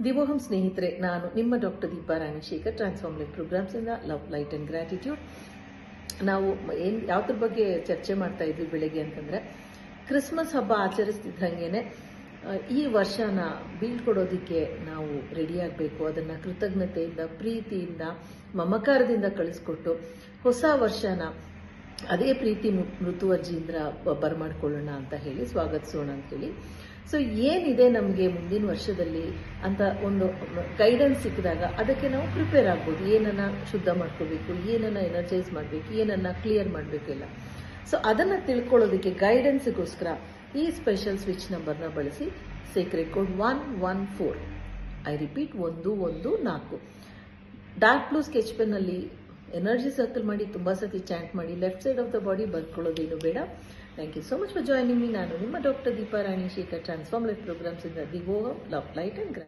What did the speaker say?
ದಿವೋಹಂ ಸ್ನೇಹಿತರೆ, ನಾನು ನಿಮ್ಮ doctor Deepa Ranishekar, transform life ಪ್ರೋಗ್ರಾಮ್ಸಿಂದ ಲವ್, ಲೈಟ್ ಆ್ಯಂಡ್ ಗ್ರ್ಯಾಟಿಟ್ಯೂಡ್. ನಾವು ಯಾವುದ್ರ ಬಗ್ಗೆ ಚರ್ಚೆ ಮಾಡ್ತಾ ಇದ್ವಿ ಬೆಳಗ್ಗೆ ಅಂತಂದರೆ, ಕ್ರಿಸ್ಮಸ್ ಹಬ್ಬ ಆಚರಿಸ್ತಿದ್ದಂಗೆ ಈ ವರ್ಷನ ಬೀಳ್ಕೊಡೋದಕ್ಕೆ ನಾವು ರೆಡಿ ಆಗಬೇಕು. ಅದನ್ನು ಕೃತಜ್ಞತೆಯಿಂದ, ಪ್ರೀತಿಯಿಂದ, ಮಮಕಾರದಿಂದ ಕಳಿಸ್ಕೊಟ್ಟು ಹೊಸ ವರ್ಷನ ಅದೇ ಪ್ರೀತಿ ಮೃದುವರ್ಜಿಯಿಂದ ಬರಮಾಡ್ಕೊಳ್ಳೋಣ ಅಂತ ಹೇಳಿ ಸ್ವಾಗತಿಸೋಣ ಅಂತ ಹೇಳಿ. ಸೊ ಏನಿದೆ ನಮಗೆ ಮುಂದಿನ ವರ್ಷದಲ್ಲಿ ಅಂತ ಒಂದು ಗೈಡೆನ್ಸ್ ಸಿಕ್ಕಿದಾಗ ಅದಕ್ಕೆ ನಾವು ಪ್ರಿಪೇರ್ ಆಗ್ಬೋದು. ಏನನ್ನ ಶುದ್ಧ ಮಾಡ್ಕೋಬೇಕು, ಏನನ್ನ ಎನರ್ಜೈಸ್ ಮಾಡಬೇಕು, ಏನನ್ನ ಕ್ಲಿಯರ್ ಮಾಡಬೇಕಿಲ್ಲ. ಸೊ ಅದನ್ನು ತಿಳ್ಕೊಳ್ಳೋದಕ್ಕೆ ಗೈಡೆನ್ಸ್ಗೋಸ್ಕರ ಈ ಸ್ಪೆಷಲ್ ಸ್ವಿಚ್ ನಂಬರ್ನ ಬಳಸಿ secret code 114, I repeat 114, dark blue sketch ಪೆನ್ನಲ್ಲಿ ಎನರ್ಜಿ ಸರ್ಕಲ್ ಮಾಡಿ ತುಂಬ ಸತಿ ಚಾಂಟ್ ಮಾಡಿ left side of the body ಬರ್ಕೊಳ್ಳೋದೇನು ಬೇಡ. Thank you so much for joining me. ನಾನು ನಿಮ್ಮ doctor Deepa Ranishekar, transform life programmes ಇಂದ Divoham, love, light and gratitude.